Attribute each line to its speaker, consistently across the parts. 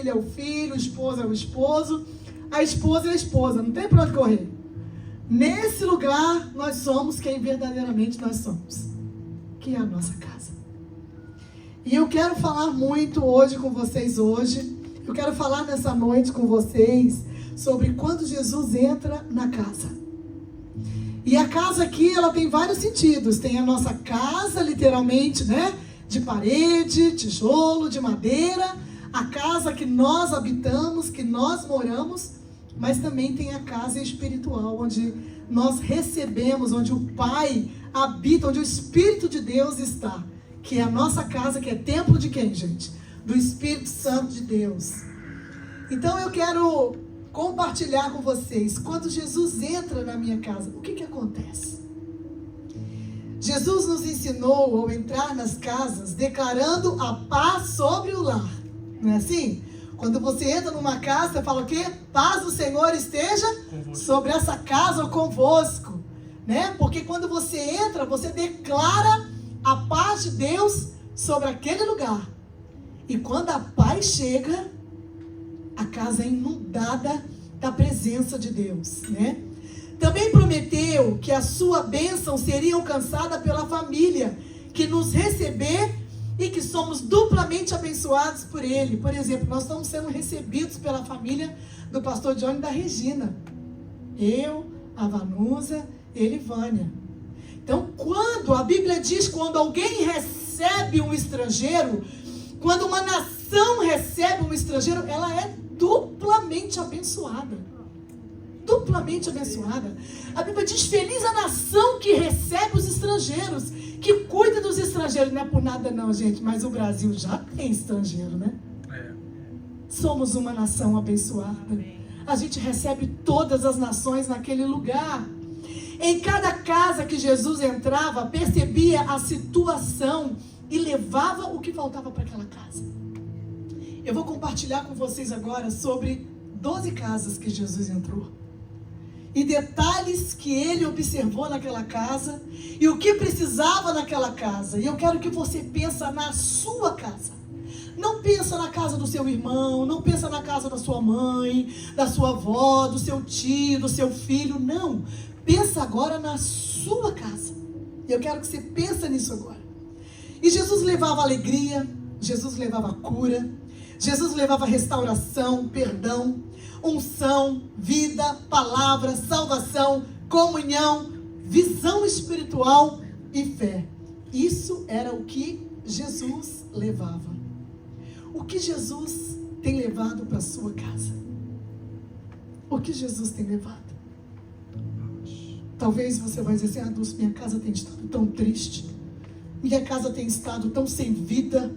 Speaker 1: filho é o filho, o esposo é o esposo, a esposa é a esposa, não tem para onde correr. Nesse lugar, nós somos quem verdadeiramente nós somos, que é a nossa casa. E eu quero falar muito hoje com vocês hoje, eu quero falar nessa noite com vocês sobre quando Jesus entra na casa. E a casa aqui, ela tem vários sentidos. Tem a nossa casa, literalmente, né? De parede, tijolo, de madeira. A casa que nós habitamos, que nós moramos. Mas também tem a casa espiritual, onde nós recebemos, onde o Pai habita, onde o Espírito de Deus está. Que é a nossa casa, que é templo de quem, gente? Do Espírito Santo de Deus. Então eu quero compartilhar com vocês, quando Jesus entra na minha casa, o que acontece? Jesus nos ensinou ao entrar nas casas, declarando a paz sobre o lar. Não é assim? Quando você entra numa casa, você fala o quê? Paz do Senhor esteja sobre essa casa ou convosco. Né? Porque quando você entra, você declara a paz de Deus sobre aquele lugar. E quando a paz chega, a casa é inundada da presença de Deus, né? Também prometeu que a sua bênção seria alcançada pela família que nos receber e que somos duplamente abençoados por Ele. Por exemplo, nós estamos sendo recebidos pela família do pastor Johnny e da Regina. Eu, a Vanusa, ele e Vânia. Então, quando a Bíblia diz, quando alguém recebe um estrangeiro, quando uma nação recebe um estrangeiro, ela é duplamente abençoada. Duplamente abençoada. A Bíblia diz, feliz a nação que recebe os estrangeiros, que cuida dos estrangeiros. Não é por nada não, gente, mas o Brasil já tem estrangeiro, né? Somos uma nação abençoada. A gente recebe todas as nações naquele lugar. Em cada casa que Jesus entrava, percebia a situação e levava o que faltava para aquela casa. Eu vou compartilhar com vocês agora sobre 12 casas que Jesus entrou. E detalhes que ele observou naquela casa. E o que precisava naquela casa. E eu quero que você pense na sua casa. Não pensa na casa do seu irmão. Não pensa na casa da sua mãe, da sua avó, do seu tio, do seu filho. Não. Pensa agora na sua casa. E eu quero que você pense nisso agora. E Jesus levava alegria. Jesus levava cura. Jesus levava restauração, perdão, unção, vida, palavra, salvação, comunhão, visão espiritual e fé. Isso era o que Jesus levava. O que Jesus tem levado para a sua casa? O que Jesus tem levado? Talvez você vai dizer assim, Dulce, minha casa tem estado tão triste, minha casa tem estado tão sem vida,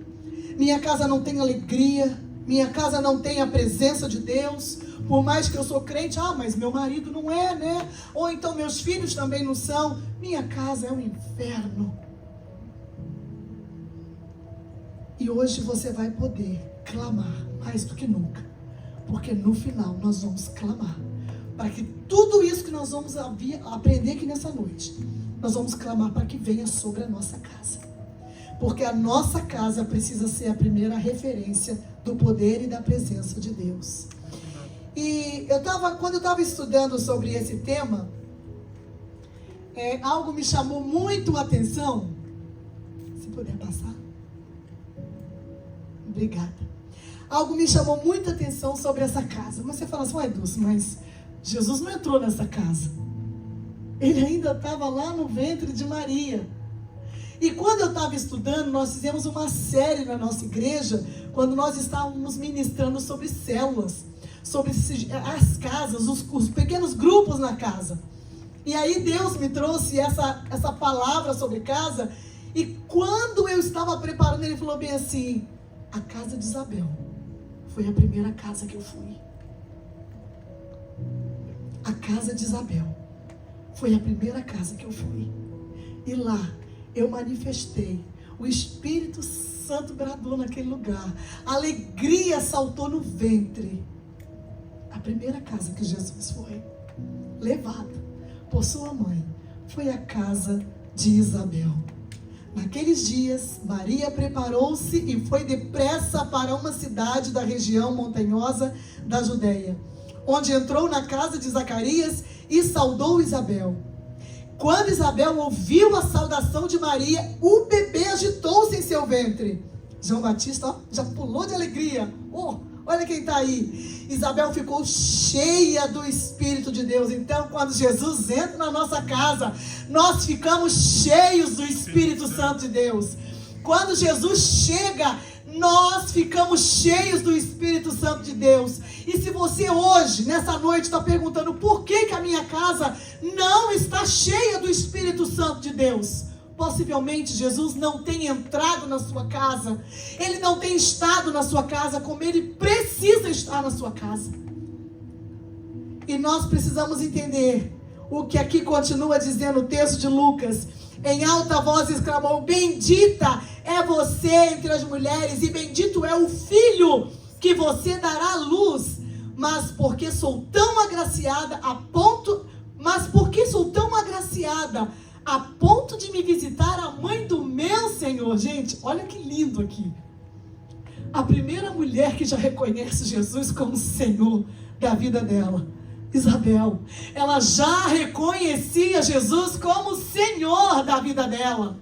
Speaker 1: minha casa não tem alegria, minha casa não tem a presença de Deus, por mais que eu sou crente, mas meu marido não é, né? Ou então meus filhos também não são. Minha casa é um inferno. E hoje você vai poder clamar mais do que nunca, porque no final nós vamos clamar, para que tudo isso que nós vamos aprender aqui nessa noite, nós vamos clamar para que venha sobre a nossa casa. Porque a nossa casa precisa ser a primeira referência do poder e da presença de Deus. E quando eu estava estudando sobre esse tema, algo me chamou muito a atenção. Se puder passar. Obrigada. Algo me chamou muita atenção sobre essa casa. Mas você fala assim, Dulce, mas Jesus não entrou nessa casa. Ele ainda estava lá no ventre de Maria. E quando eu estava estudando, nós fizemos uma série na nossa igreja, quando nós estávamos ministrando sobre células, sobre as casas, os pequenos grupos na casa. E aí Deus me trouxe essa palavra sobre casa, e quando eu estava preparando, Ele falou bem assim, a casa de Isabel foi a primeira casa que eu fui. A casa de Isabel foi a primeira casa que eu fui. E lá, eu manifestei, o Espírito Santo bradou naquele lugar, a alegria saltou no ventre. A primeira casa que Jesus foi levado por sua mãe foi a casa de Isabel. Naqueles dias, Maria preparou-se e foi depressa para uma cidade da região montanhosa da Judeia, onde entrou na casa de Zacarias e saudou Isabel. Quando Isabel ouviu a saudação de Maria, o bebê agitou-se em seu ventre. João Batista já pulou de alegria. Olha quem está aí. Isabel ficou cheia do Espírito de Deus. Então, quando Jesus entra na nossa casa, nós ficamos cheios do Espírito Santo de Deus. Quando Jesus chega, nós ficamos cheios do Espírito Santo de Deus. E se você hoje, nessa noite, está perguntando por que a minha casa não está cheia do Espírito Santo de Deus, possivelmente Jesus não tem entrado na sua casa, Ele não tem estado na sua casa como Ele precisa estar na sua casa. E nós precisamos entender o que aqui continua dizendo o texto de Lucas. Em alta voz exclamou: bendita é você entre as mulheres e bendito é o filho que você dará à luz. Mas porque sou tão agraciada a ponto de me visitar a mãe do meu Senhor. Gente, olha que lindo aqui. A primeira mulher que já reconhece Jesus como Senhor da vida dela, Isabel, ela já reconhecia Jesus como Senhor da vida dela.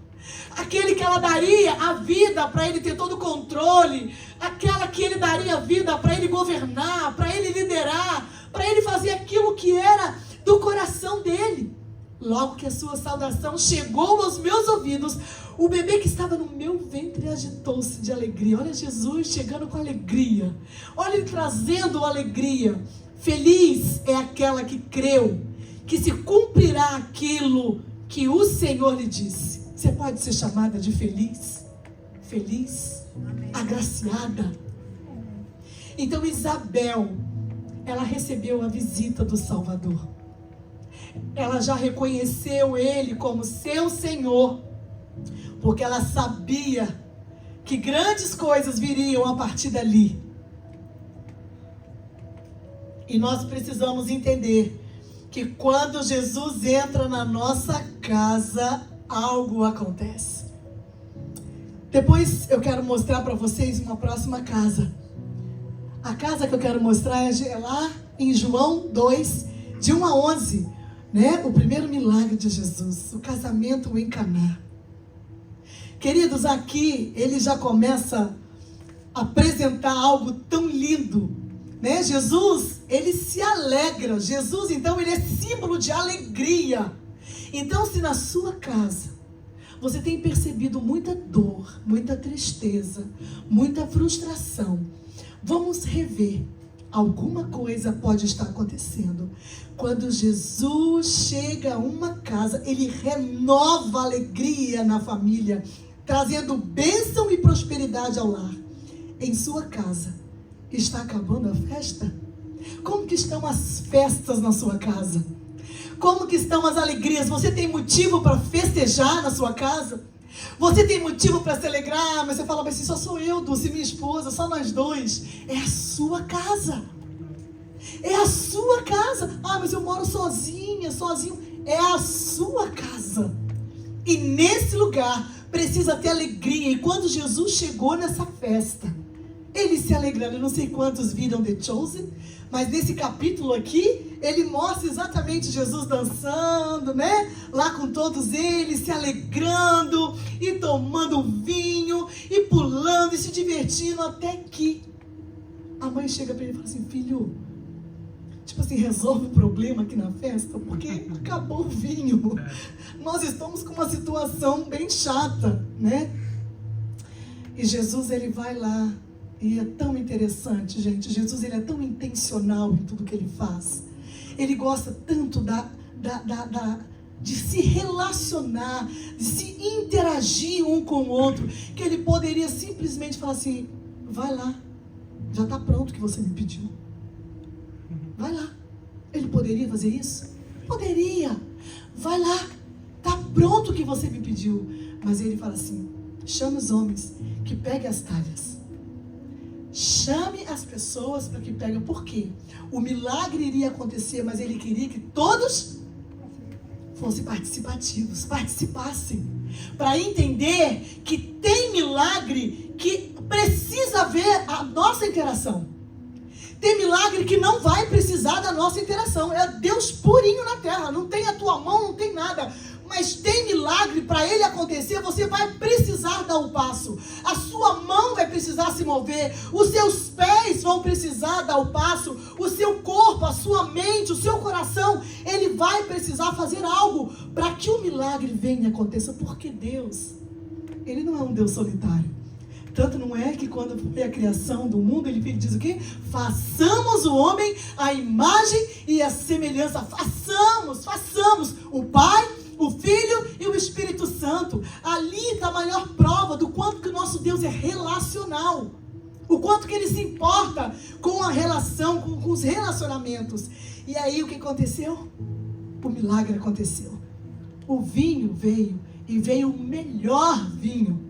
Speaker 1: Aquele que ela daria a vida para ele ter todo o controle, aquela que ele daria a vida para ele governar, para ele liderar, para ele fazer aquilo que era do coração dele. Logo que a sua saudação chegou aos meus ouvidos, o bebê que estava no meu ventre agitou-se de alegria. Olha Jesus chegando com alegria. Olha ele trazendo alegria. Feliz é aquela que creu que se cumprirá aquilo que o Senhor lhe disse. Você pode ser chamada de feliz? Feliz? Amém. Agraciada? Então Isabel, ela recebeu a visita do Salvador. Ela já reconheceu Ele como seu Senhor, porque ela sabia que grandes coisas viriam a partir dali. E nós precisamos entender que quando Jesus entra na nossa casa, algo acontece. Depois eu quero mostrar para vocês uma próxima casa. A casa que eu quero mostrar é lá em João 2, de 1 a 11, né? O primeiro milagre de Jesus, o casamento em Caná. Queridos, aqui ele já começa a apresentar algo tão lindo, né? Jesus, ele se alegra. Jesus, então, ele é símbolo de alegria. Então, se na sua casa você tem percebido muita dor, muita tristeza, muita frustração, vamos rever. Alguma coisa pode estar acontecendo. Quando Jesus chega a uma casa, ele renova a alegria na família, trazendo bênção e prosperidade ao lar. Em sua casa, está acabando a festa? Como que estão as festas na sua casa? Como que estão as alegrias? Você tem motivo para festejar na sua casa? Você tem motivo para se alegrar? Mas você fala, mas só sou eu, Dulce, minha esposa, só nós dois. É a sua casa. É a sua casa. Ah, mas eu moro sozinha, sozinho. É a sua casa. E nesse lugar precisa ter alegria. E quando Jesus chegou nessa festa, ele se alegrando. Eu não sei quantos viram The Chosen, mas nesse capítulo aqui, ele mostra exatamente Jesus dançando, né? Lá com todos eles, se alegrando, e tomando vinho, e pulando, e se divertindo, até que a mãe chega para ele e fala assim, filho, tipo assim, resolve o problema aqui na festa, porque acabou o vinho. Nós estamos com uma situação bem chata, né? E Jesus, ele vai lá. E é tão interessante, gente. Jesus, ele é tão intencional em tudo que ele faz. Ele gosta tanto de se relacionar, de se interagir um com o outro, que ele poderia simplesmente falar assim, vai lá, já está pronto o que você me pediu. Vai lá. Ele poderia fazer isso? Poderia. Vai lá, está pronto o que você me pediu. Mas ele fala assim, chame os homens que peguem as talhas. Chame as pessoas para que peguem. Por quê? O milagre iria acontecer, mas ele queria que todos fossem participativos, participassem, para entender que tem milagre que precisa ver a nossa interação. Tem milagre que não vai precisar da nossa interação. É Deus purinho na terra, não tem a tua mão, não tem nada. Mas tem milagre, para ele acontecer, você vai precisar dar o passo. A sua mão vai precisar se mover. Os seus pés vão precisar dar o passo. O seu corpo, a sua mente, o seu coração, ele vai precisar fazer algo para que o milagre venha acontecer. Porque Deus, ele não é um Deus solitário. Tanto não é que quando foi a criação do mundo, ele diz o quê? Façamos o homem à imagem e à semelhança. Façamos. O Pai, o Filho e o Espírito Santo. Ali está a maior prova do quanto que o nosso Deus é relacional. O quanto que ele se importa com a relação, com os relacionamentos. E aí o que aconteceu? O milagre aconteceu. O vinho veio, e veio o melhor vinho.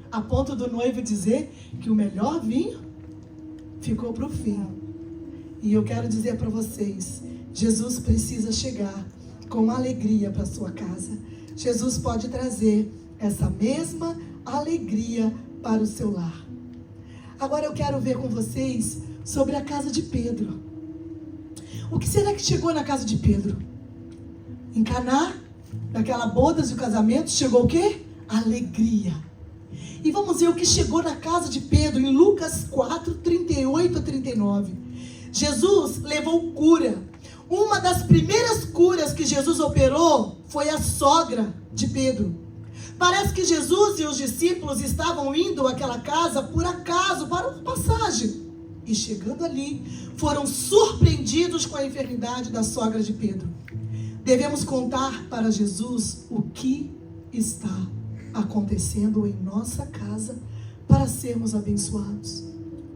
Speaker 1: A ponto do noivo dizer que o melhor vinho ficou para o fim. E eu quero dizer para vocês, Jesus precisa chegar com alegria para a sua casa. Jesus pode trazer essa mesma alegria para o seu lar. Agora eu quero ver com vocês sobre a casa de Pedro. O que será que chegou na casa de Pedro? Em Caná, naquela boda de casamento, chegou o quê? Alegria. E vamos ver o que chegou na casa de Pedro em Lucas 4, 38 a 39. Jesus levou cura. Uma das primeiras curas que Jesus operou foi a sogra de Pedro. Parece que Jesus e os discípulos estavam indo àquela casa por acaso, para uma passagem. E chegando ali, foram surpreendidos com a enfermidade da sogra de Pedro. Devemos contar para Jesus o que está acontecendo em nossa casa para sermos abençoados.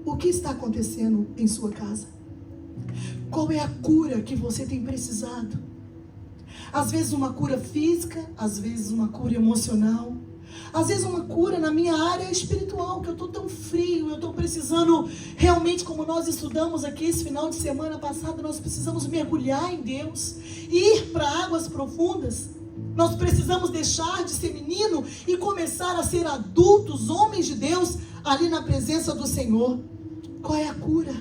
Speaker 1: O que está acontecendo em sua casa? Qual é a cura que você tem precisado? Às vezes uma cura física, às vezes uma cura emocional, às vezes uma cura na minha área espiritual, que eu estou tão frio, eu estou precisando realmente, como nós estudamos aqui esse final de semana passado, nós precisamos mergulhar em Deus, ir para águas profundas. Nós precisamos deixar de ser menino e começar a ser adultos, homens de Deus, ali na presença do Senhor. Qual é a cura?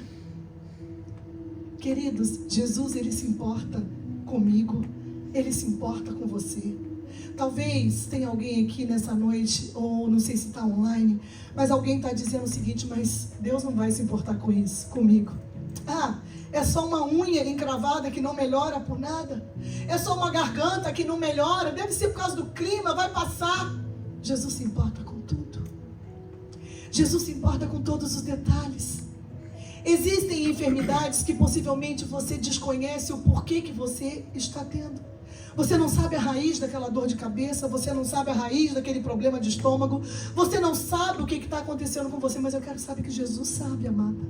Speaker 1: Queridos, Jesus, ele se importa comigo, ele se importa com você. Talvez tenha alguém aqui nessa noite, ou não sei se está online, mas alguém está dizendo o seguinte: mas Deus não vai se importar com isso, comigo. É só uma unha encravada que não melhora por nada. É só uma garganta que não melhora. Deve ser por causa do clima, vai passar. Jesus se importa com tudo. Jesus se importa com todos os detalhes. Existem enfermidades que possivelmente você desconhece o porquê que você está tendo. Você não sabe a raiz daquela dor de cabeça, você não sabe a raiz daquele problema de estômago, você não sabe o que está acontecendo com você, mas eu quero saber que Jesus sabe, amada.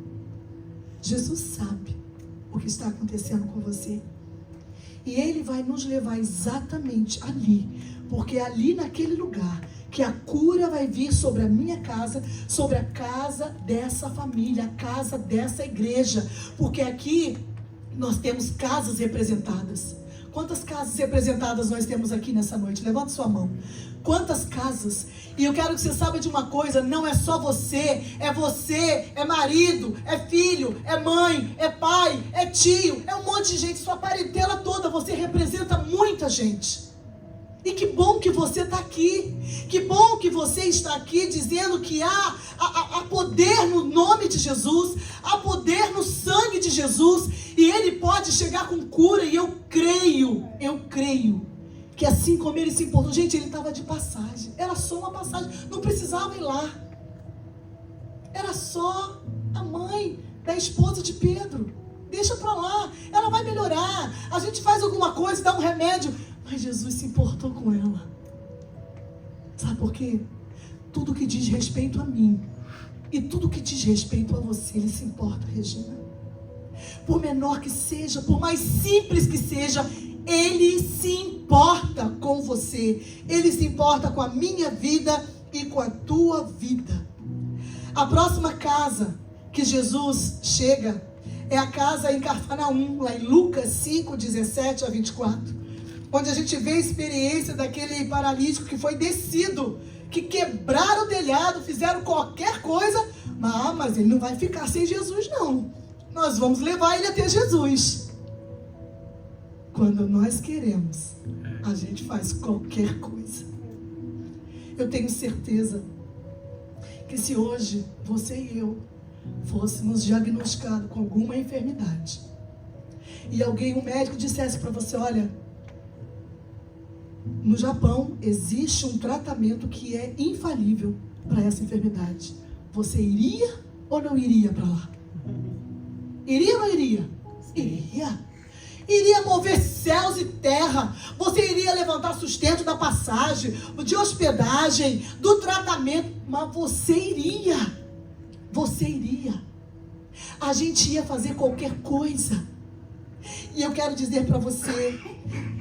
Speaker 1: Jesus sabe o que está acontecendo com você. E Ele vai nos levar exatamente ali, porque é ali naquele lugar que a cura vai vir sobre a minha casa, sobre a casa dessa família, a casa dessa igreja, porque aqui nós temos casas representadas. Quantas casas representadas nós temos aqui nessa noite? Levanta sua mão. Quantas casas? E eu quero que você saiba de uma coisa: não é só você, é marido, é filho, é mãe, é pai, é tio, é um monte de gente, sua parentela toda, você representa muita gente. E que bom que você está aqui, que bom que você está aqui dizendo que há poder no nome de Jesus, há poder no sangue de Jesus, e Ele pode chegar com cura, e eu creio, que assim como Ele se importou, gente, Ele estava de passagem, era só uma passagem, não precisava ir lá, era só a mãe da esposa de Pedro, deixa pra lá, ela vai melhorar, a gente faz alguma coisa, dá um remédio, mas Jesus se importou com ela. Sabe por quê? Tudo que diz respeito a mim e tudo que diz respeito a você, Ele se importa, Regina. Por menor que seja, por mais simples que seja, Ele se importa com você. Ele se importa com a minha vida e com a tua vida. A próxima casa que Jesus chega é a casa em Cafarnaum, lá em Lucas 5, 17 a 24. onde a gente vê a experiência daquele paralítico que foi descido, que quebraram o telhado, fizeram qualquer coisa, mas ele não vai ficar sem Jesus não. Nós vamos levar ele até Jesus. Quando nós queremos, a gente faz qualquer coisa. Eu tenho certeza que se hoje você e eu fôssemos diagnosticados com alguma enfermidade e um médico dissesse para você, olha, no Japão existe um tratamento que é infalível para essa enfermidade, você iria ou não iria para lá? Iria ou não iria? Iria. Iria mover céus e terra. Você iria levantar sustento da passagem, de hospedagem, do tratamento. Mas você iria. Você iria. A gente ia fazer qualquer coisa. E eu quero dizer para você,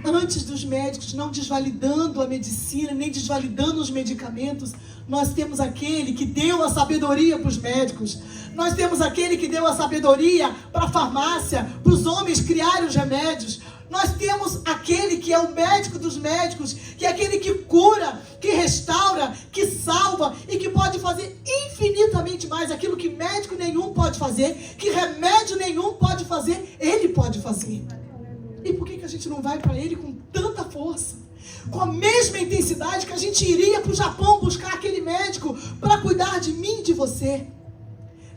Speaker 1: antes dos médicos, não desvalidando a medicina, nem desvalidando os medicamentos, nós temos aquele que deu a sabedoria para os médicos. Nós temos aquele que deu a sabedoria para a farmácia, para os homens criarem os remédios. Nós temos aquele que é o médico dos médicos, que é aquele que cura, que restaura, que salva e que pode fazer infinitamente mais aquilo que médico nenhum pode fazer, que remédio nenhum pode fazer, ele pode fazer. E por que a gente não vai para ele com tanta força? Com a mesma intensidade que a gente iria para o Japão buscar aquele médico para cuidar de mim e de você.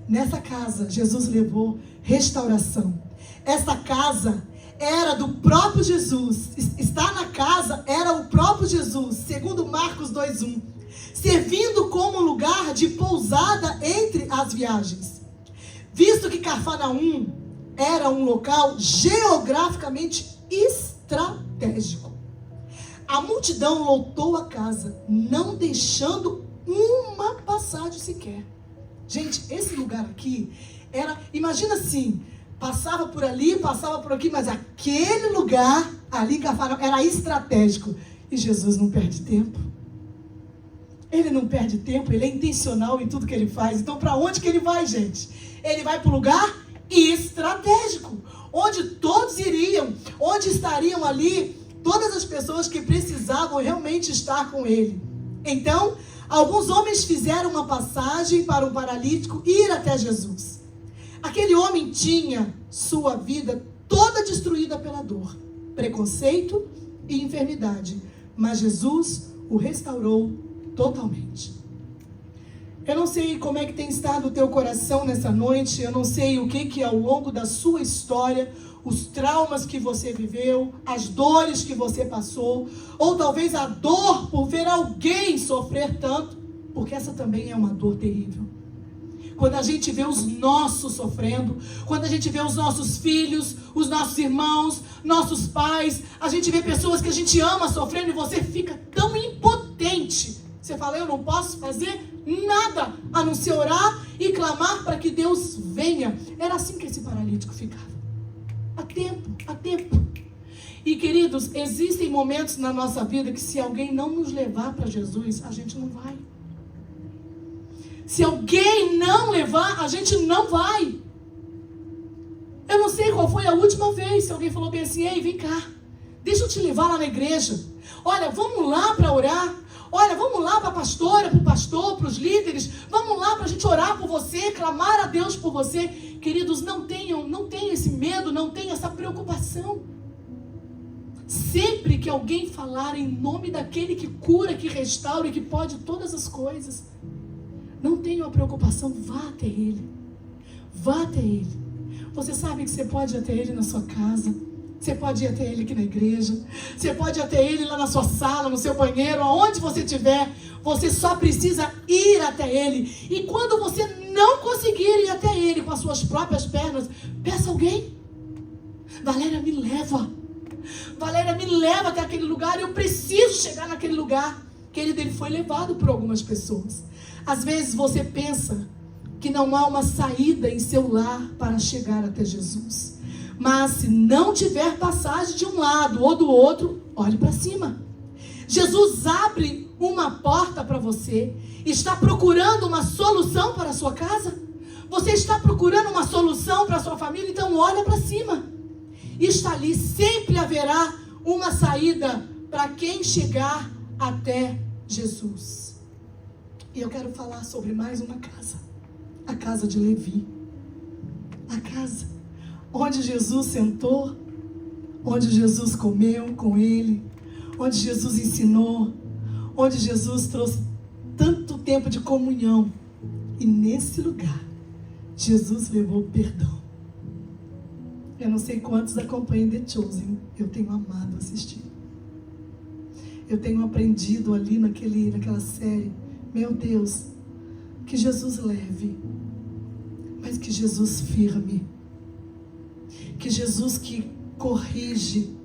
Speaker 1: Nessa casa, Jesus levou restauração. Essa casa era do próprio Jesus. Estar na casa era o próprio Jesus, segundo Marcos 2:1. Servindo como lugar de pousada entre as viagens. Visto que Cafarnaum era um local geograficamente estratégico. A multidão lotou a casa, não deixando uma passagem sequer. Gente, esse lugar aqui era, imagina assim, passava por ali, passava por aqui, mas aquele lugar ali em Cafarnaum era estratégico. E Jesus não perde tempo. Ele não perde tempo, ele é intencional em tudo que ele faz. Então, para onde que ele vai, gente? Ele vai para o lugar estratégico, onde todos iriam, onde estariam ali todas as pessoas que precisavam realmente estar com ele. Então, alguns homens fizeram uma passagem para um paralítico ir até Jesus. Aquele homem tinha sua vida toda destruída pela dor, preconceito e enfermidade, mas Jesus o restaurou totalmente. Eu não sei como é que tem estado o teu coração nessa noite, eu não sei o que ao longo da sua história, os traumas que você viveu, as dores que você passou, ou talvez a dor por ver alguém sofrer tanto, porque essa também é uma dor terrível. Quando a gente vê os nossos sofrendo, quando a gente vê os nossos filhos, os nossos irmãos, nossos pais, a gente vê pessoas que a gente ama sofrendo e você fica tão impotente. Você fala, eu não posso fazer nada a não ser orar e clamar para que Deus venha. Era assim que esse paralítico ficava. Há tempo, há tempo. E queridos, existem momentos na nossa vida que se alguém não nos levar para Jesus, a gente não vai. Se alguém não levar, a gente não vai. Eu não sei qual foi a última vez se alguém falou bem assim, ei, vem cá, deixa eu te levar lá na igreja. Olha, vamos lá para orar. Olha, vamos lá para a pastora, para o pastor, para os líderes. Vamos lá para a gente orar por você, clamar a Deus por você. Queridos, não tenham esse medo, não tenham essa preocupação. Sempre que alguém falar em nome daquele que cura, que restaura e que pode todas as coisas, não tenham a preocupação, vá até Ele. Vá até Ele. Você sabe que você pode ir até Ele na sua casa. Você pode ir até Ele aqui na igreja. Você pode ir até Ele lá na sua sala, no seu banheiro, aonde você estiver. Você só precisa ir até Ele. E quando você não conseguir ir até Ele com as suas próprias pernas, peça alguém. Valéria, me leva. Valéria, me leva até aquele lugar. Eu preciso chegar naquele lugar. Querido, ele foi levado por algumas pessoas. Às vezes você pensa que não há uma saída em seu lar para chegar até Jesus. Mas se não tiver passagem de um lado ou do outro, olhe para cima. Jesus abre uma porta para você. Está procurando uma solução para a sua casa? Você está procurando uma solução para a sua família? Então olha para cima. Está ali, sempre haverá uma saída para quem chegar até Jesus. E eu quero falar sobre mais uma casa, a casa de Levi. A casa onde Jesus sentou, onde Jesus comeu com ele, onde Jesus ensinou, onde Jesus trouxe tanto tempo de comunhão. E nesse lugar, Jesus levou perdão. Eu não sei quantos acompanham The Chosen, eu tenho amado assistir. Eu tenho aprendido ali naquela série, meu Deus, que Jesus leve, mas que Jesus firme, que Jesus que corrige,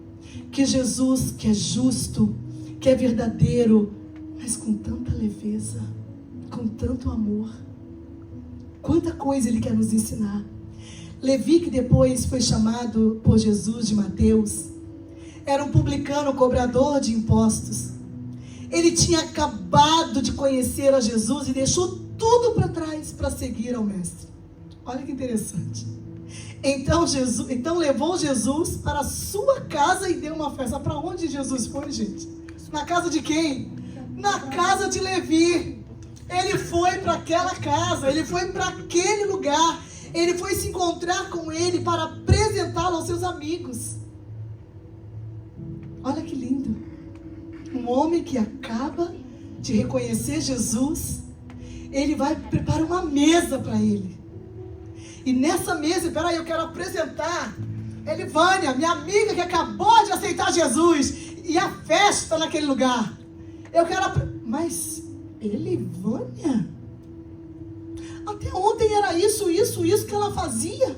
Speaker 1: que Jesus que é justo, que é verdadeiro, mas com tanta leveza, com tanto amor. Quanta coisa Ele quer nos ensinar. Levi, que depois foi chamado por Jesus de Mateus, era um publicano, cobrador de impostos. Ele tinha acabado de conhecer a Jesus e deixou tudo para trás para seguir ao Mestre. Olha que interessante. Então levou Jesus para a sua casa e deu uma festa. Para onde Jesus foi, gente? Na casa de quem? Na casa de Levi. Ele foi para aquela casa, ele foi para aquele lugar, ele foi se encontrar com ele para apresentá-lo aos seus amigos. Olha que lindo. Um homem que acaba de reconhecer Jesus, ele vai preparar uma mesa para ele. E nessa mesa, peraí, eu quero apresentar Elivânia, minha amiga que acabou de aceitar Jesus, e a festa naquele lugar. Mas Elivânia? Até ontem era isso que ela fazia.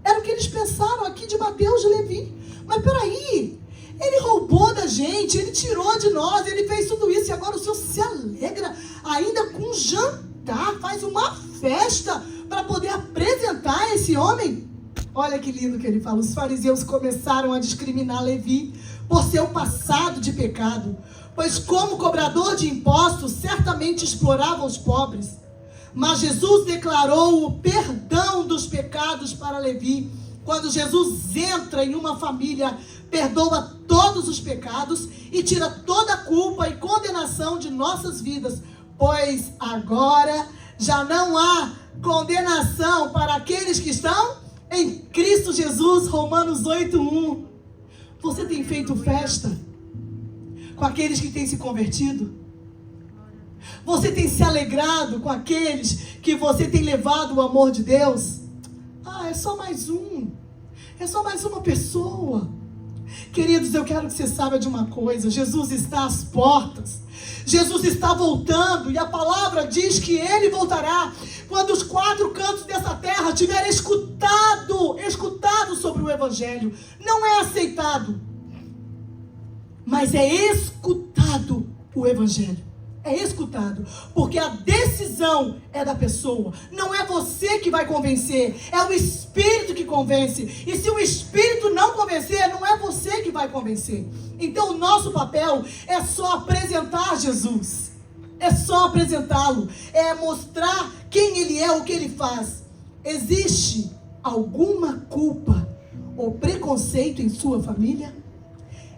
Speaker 1: Era o que eles pensaram aqui de Mateus, de Levi. Mas peraí, ele roubou da gente, ele tirou de nós, ele fez tudo isso, e agora o Senhor se alegra ainda com um jantar, faz uma festa para poder apresentar esse homem. Olha que lindo que ele fala. Os fariseus começaram a discriminar Levi por seu passado de pecado, pois como cobrador de impostos certamente explorava os pobres. Mas Jesus declarou o perdão dos pecados para Levi. Quando Jesus entra em uma família, perdoa todos os pecados e tira toda a culpa e condenação de nossas vidas, pois agora já não há condenação para aqueles que estão em Cristo Jesus. Romanos 8:1. Você tem feito festa com aqueles que têm se convertido? Você tem se alegrado com aqueles que você tem levado o amor de Deus? É só mais um. É só mais uma pessoa. Queridos, eu quero que você saiba de uma coisa. Jesus está às portas. Jesus está voltando. E a palavra diz que Ele voltará quando os 4 cantos dessa terra tiverem escutado sobre o Evangelho. Não é aceitado, mas é escutado o Evangelho. É escutado, porque a decisão é da pessoa. Não é você que vai convencer, é o Espírito que convence. E se o Espírito não convencer, não é você que vai convencer. Então o nosso papel é só apresentar Jesus. É só apresentá-lo. É mostrar quem Ele é, o que Ele faz. Existe alguma culpa ou preconceito em sua família?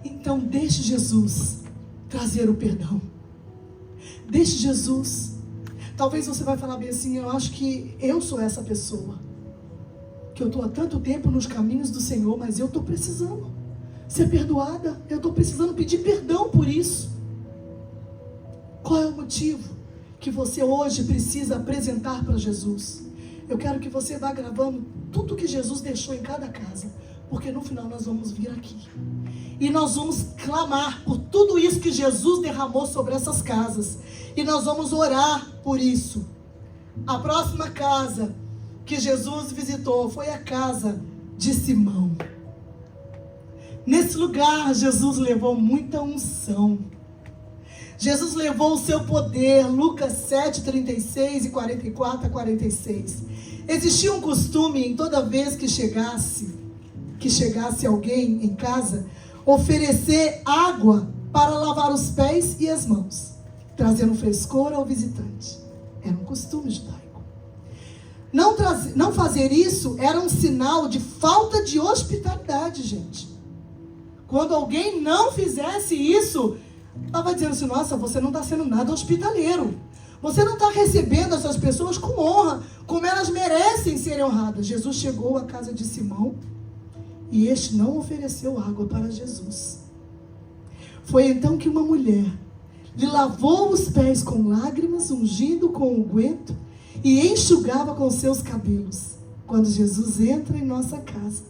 Speaker 1: Então deixe Jesus trazer o perdão. Deixe Jesus. Talvez você vai falar bem assim: eu acho que eu sou essa pessoa, que eu estou há tanto tempo nos caminhos do Senhor, mas eu estou precisando ser perdoada. Eu estou precisando pedir perdão por isso. Qual é o motivo que você hoje precisa apresentar para Jesus? Eu quero que você vá gravando tudo que Jesus deixou em cada casa, porque no final nós vamos vir aqui e nós vamos clamar por tudo isso que Jesus derramou sobre essas casas, e nós vamos orar por isso. A próxima casa que Jesus visitou foi a casa de Simão. Nesse lugar Jesus levou muita unção. Jesus levou o seu poder. Lucas 7:36 e 44 a 46. Existia um costume em toda vez que chegasse alguém em casa, oferecer água para lavar os pés e as mãos, trazendo frescor ao visitante. Era um costume judaico. Não fazer isso era um sinal de falta de hospitalidade, gente. quando alguém não fizesse isso, ela vai dizendo assim, nossa, você não está sendo nada hospitaleiro. Você não está recebendo essas pessoas com honra, como elas merecem serem honradas. Jesus chegou à casa de Simão e este não ofereceu água para Jesus. Foi então que uma mulher lhe lavou os pés com lágrimas, ungindo com unguento e enxugava com seus cabelos. Quando Jesus entra em nossa casa,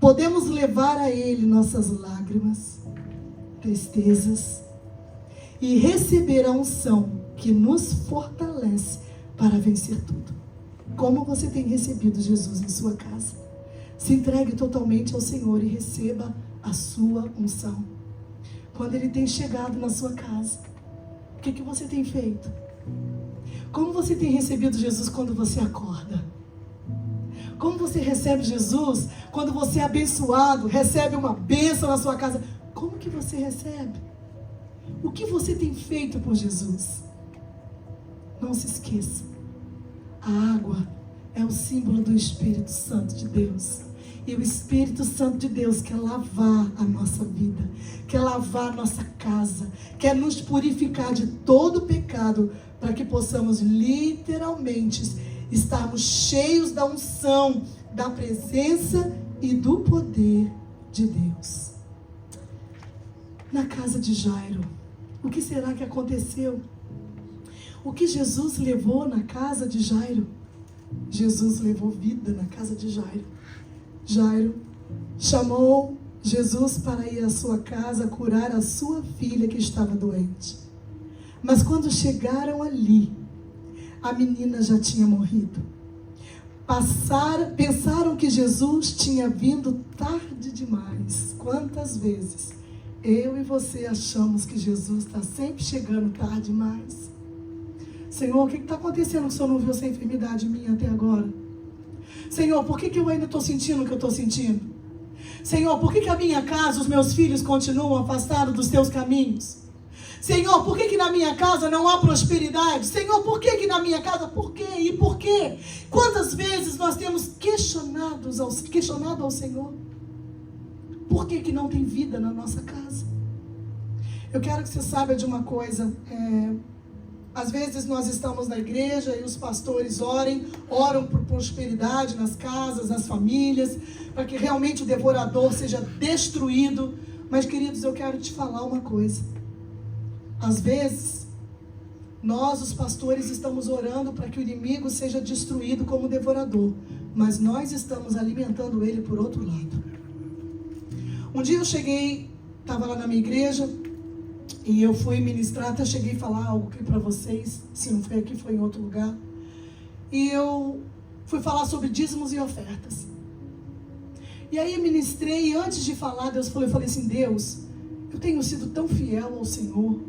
Speaker 1: podemos levar a Ele nossas lágrimas, tristezas e receber a unção que nos fortalece para vencer tudo. Como você tem recebido Jesus em sua casa? Se entregue totalmente ao Senhor e receba a sua unção. Quando Ele tem chegado na sua casa, o que você tem feito? Como você tem recebido Jesus quando você acorda? Como você recebe Jesus quando você é abençoado, recebe uma bênção na sua casa? Como que você recebe? O que você tem feito por Jesus? Não se esqueça, a água é o símbolo do Espírito Santo de Deus. E o Espírito Santo de Deus quer lavar a nossa vida, quer lavar a nossa casa, quer nos purificar de todo pecado, para que possamos literalmente estarmos cheios da unção, da presença e do poder de Deus. Na casa de Jairo, o que será que aconteceu? O que Jesus levou na casa de Jairo? Jesus levou vida na casa de Jairo. Jairo chamou Jesus para ir à sua casa curar a sua filha que estava doente. Mas quando chegaram ali, a menina já tinha morrido. Pensaram que Jesus tinha vindo tarde demais. Quantas vezes eu e você achamos que Jesus está sempre chegando tarde demais? Senhor, o que está acontecendo que o Senhor não viu essa enfermidade minha até agora? Senhor, por que eu ainda estou sentindo o que eu estou sentindo? Senhor, por que a minha casa, os meus filhos continuam afastados dos teus caminhos? Senhor, por que na minha casa não há prosperidade? Senhor, por que na minha casa? Por quê? E por quê? Quantas vezes nós temos questionado ao Senhor? Por que não tem vida na nossa casa? Eu quero que você saiba de uma coisa. Às vezes nós estamos na igreja e os pastores oram por prosperidade nas casas, nas famílias, para que realmente o devorador seja destruído. Mas, queridos, eu quero te falar uma coisa. Às vezes, nós, os pastores, estamos orando para que o inimigo seja destruído como devorador, mas nós estamos alimentando ele por outro lado. Um dia eu cheguei, estava lá na minha igreja, e eu fui ministrar, até cheguei a falar algo aqui para vocês, se não foi aqui, foi em outro lugar. E eu fui falar sobre dízimos e ofertas. E aí eu ministrei, e antes de falar, eu falei assim, Deus, eu tenho sido tão fiel ao Senhor,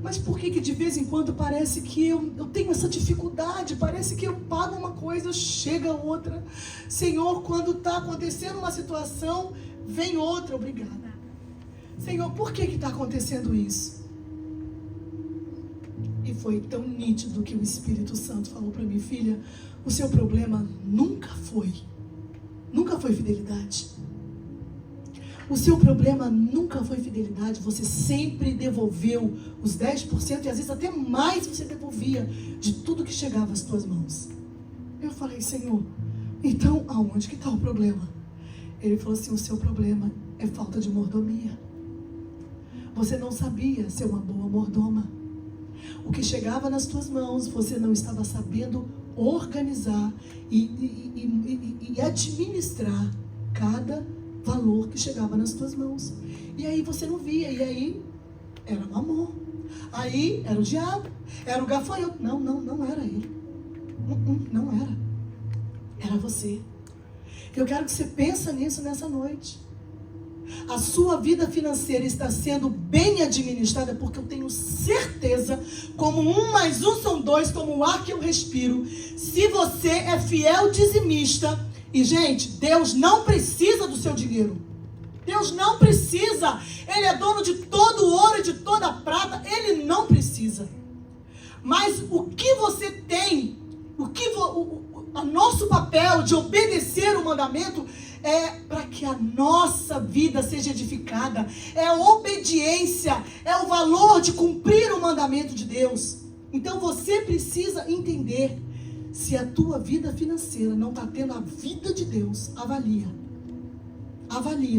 Speaker 1: mas por que de vez em quando parece que eu tenho essa dificuldade, parece que eu pago uma coisa, chega outra. Senhor, quando está acontecendo uma situação, vem outra, obrigada. Senhor, por que está acontecendo isso? E foi tão nítido que o Espírito Santo falou para mim, filha, o seu problema nunca foi fidelidade. O seu problema nunca foi fidelidade, você sempre devolveu os 10% e às vezes até mais você devolvia de tudo que chegava às tuas mãos. Eu falei, Senhor, então aonde que está o problema? Ele falou assim, o seu problema é falta de mordomia. Você não sabia ser uma boa mordoma. O que chegava nas tuas mãos, você não estava sabendo organizar e administrar cada valor que chegava nas tuas mãos. E aí você não via, e aí era o amor. Aí era o diabo, era o gafanhoto. Não era ele. Não era. Era você. Eu quero que você pense nisso nessa noite. A sua vida financeira está sendo bem administrada, porque eu tenho certeza, como 1 mais 1 são 2, como o ar que eu respiro, se você é fiel dizimista, e gente, Deus não precisa do seu dinheiro. Deus não precisa. Ele é dono de todo o ouro e de toda a prata. Ele não precisa. Mas o que você tem, o nosso papel de obedecer o mandamento é para que a nossa vida seja edificada. É a obediência, é o valor de cumprir o mandamento de Deus. Então você precisa entender, se a tua vida financeira não está tendo a vida de Deus, avalia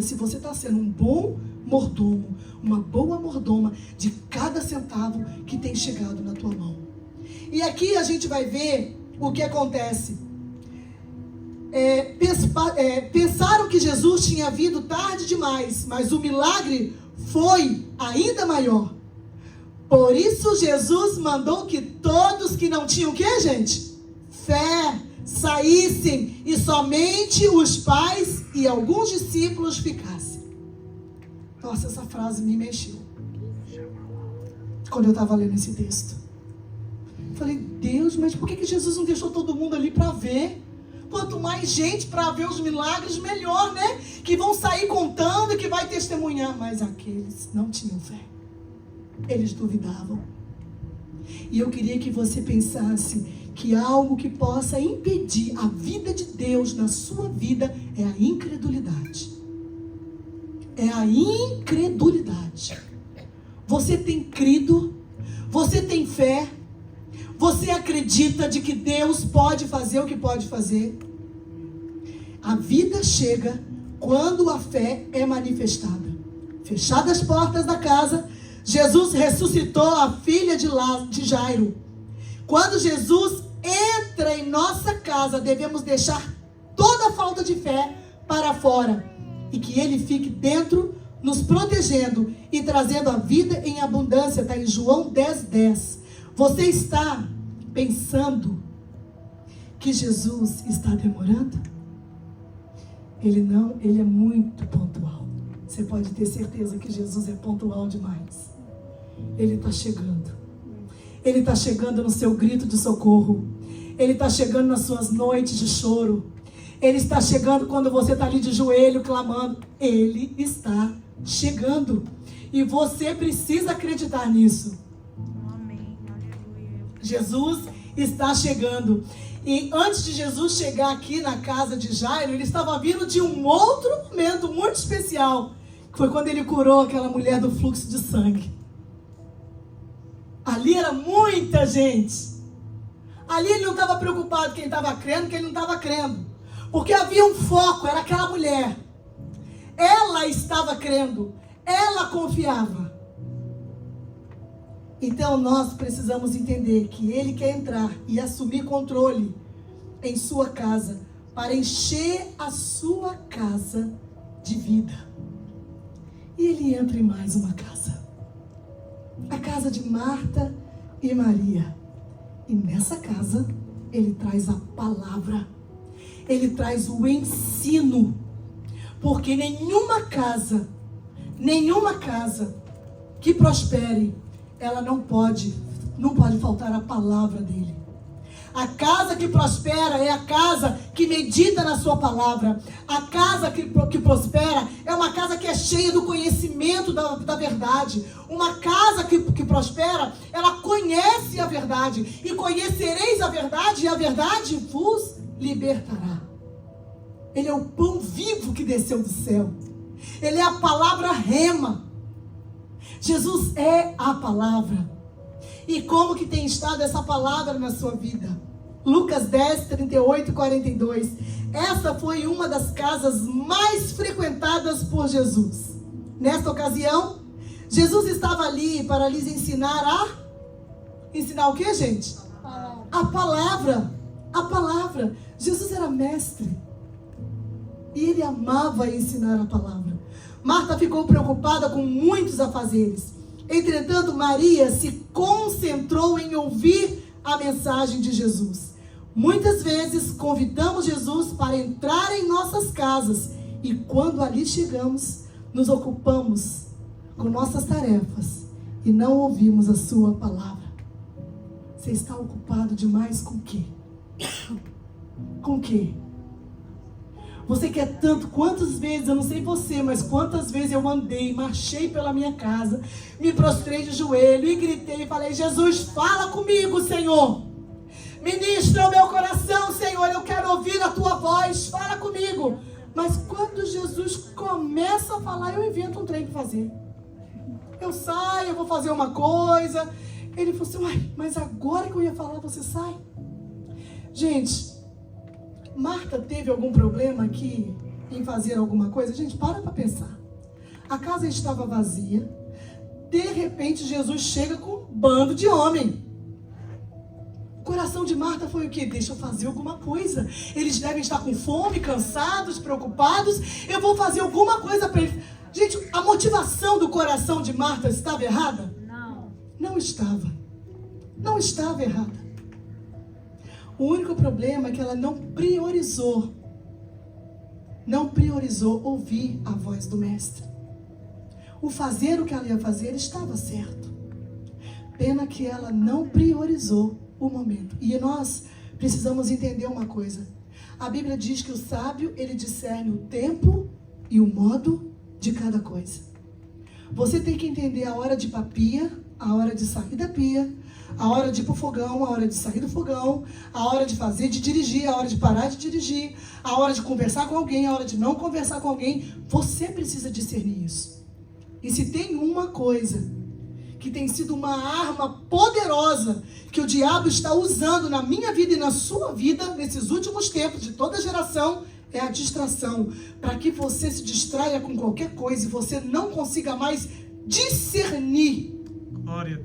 Speaker 1: se você está sendo um bom mordomo, uma boa mordoma de cada centavo que tem chegado na tua mão. E aqui a gente vai ver o que acontece. Pensaram que Jesus tinha vindo tarde demais, mas o milagre foi ainda maior. Por isso Jesus mandou que todos que não tinham o quê, gente? Fé, saíssem, e somente os pais e alguns discípulos ficassem. Nossa, essa frase me mexeu quando eu estava lendo esse texto. Falei, Deus, mas por que Jesus não deixou todo mundo ali para ver? Quanto mais gente para ver os milagres, melhor, né? Que vão sair contando e que vai testemunhar. Mas aqueles não tinham fé. Eles duvidavam. E eu queria que você pensasse que algo que possa impedir a vida de Deus na sua vida é a incredulidade. É a incredulidade. Você tem crido? Você tem fé? Você acredita de que Deus pode fazer o que pode fazer? A vida chega quando a fé é manifestada. Fechadas as portas da casa, Jesus ressuscitou a filha de Jairo. Quando Jesus entra em nossa casa, devemos deixar toda a falta de fé para fora. E que Ele fique dentro, nos protegendo e trazendo a vida em abundância. Está em João 10:10. Você está pensando que Jesus está demorando? Ele não, Ele é muito pontual. Você pode ter certeza que Jesus é pontual demais. Ele está chegando. Ele está chegando no seu grito de socorro. Ele está chegando nas suas noites de choro. Ele está chegando quando você está ali de joelho clamando. Ele está chegando. E você precisa acreditar nisso.
Speaker 2: Amém. Aleluia.
Speaker 1: Jesus está chegando. E antes de Jesus chegar aqui na casa de Jairo, ele estava vindo de um outro momento muito especial. Que foi quando ele curou aquela mulher do fluxo de sangue. Ali era muita gente. Ali ele não estava preocupado quem estava crendo, quem não estava crendo. Porque havia um foco, era aquela mulher. Ela estava crendo. Ela confiava. Então nós precisamos entender que Ele quer entrar e assumir controle em sua casa, para encher a sua casa de vida. E Ele entra em mais uma casa. A casa de Marta e Maria. E nessa casa, Ele traz a palavra. Ele traz o ensino. Porque nenhuma casa que prospere, ela não pode faltar a palavra dele. A casa que prospera é a casa que medita na sua palavra. A casa que prospera é uma casa que é cheia do conhecimento da verdade. Uma casa que prospera, ela conhece a verdade. E conhecereis a verdade, e a verdade vos libertará. Ele é o pão vivo que desceu do céu. Ele é a palavra rema. Jesus é a palavra. E como que tem estado essa palavra na sua vida? Lucas 10, 38 e 42. Essa foi uma das casas mais frequentadas por Jesus. Nesta ocasião, Jesus estava ali para lhes ensinar Ensinar o que, gente? A palavra. A palavra. Jesus era mestre. E ele amava ensinar a palavra. Marta ficou preocupada com muitos afazeres. Entretanto, Maria se concentrou em ouvir a mensagem de Jesus. Muitas vezes convidamos Jesus para entrar em nossas casas e quando ali chegamos, nos ocupamos com nossas tarefas e não ouvimos a sua palavra. Você está ocupado demais com o quê? Com o quê? Você quer tanto, quantas vezes, eu não sei você, mas quantas vezes eu andei, marchei pela minha casa, me prostrei de joelho e gritei e falei: Jesus, fala comigo, Senhor. Ministra o meu coração, Senhor, eu quero ouvir a tua voz, fala comigo. Mas quando Jesus começa a falar, eu invento um trem para fazer. Eu saio, eu vou fazer uma coisa. Ele falou assim, uai, mas agora que eu ia falar, você sai? Gente, Marta teve algum problema aqui em fazer alguma coisa? Gente, para pensar. A casa estava vazia. De repente, Jesus chega com um bando de homem. O coração de Marta foi o quê? Deixa eu fazer alguma coisa. Eles devem estar com fome, cansados, preocupados. Eu vou fazer alguma coisa para eles. Gente, a motivação do coração de Marta estava errada?
Speaker 2: Não.
Speaker 1: Não estava. Não estava errada. O único problema é que ela não priorizou ouvir a voz do mestre. O fazer o que ela ia fazer estava certo. Pena que ela não priorizou o momento. E nós precisamos entender uma coisa. A Bíblia diz que o sábio, ele discerne o tempo e o modo de cada coisa. Você tem que entender a hora de ir para a pia, a hora de sair da pia, a hora de ir para o fogão, a hora de sair do fogão, a hora de fazer, de dirigir, a hora de parar de dirigir, a hora de conversar com alguém, a hora de não conversar com alguém. Você precisa discernir isso. E se tem uma coisa que tem sido uma arma poderosa que o diabo está usando na minha vida e na sua vida, nesses últimos tempos, de toda geração, é a distração. Para que você se distraia com qualquer coisa e você não consiga mais discernir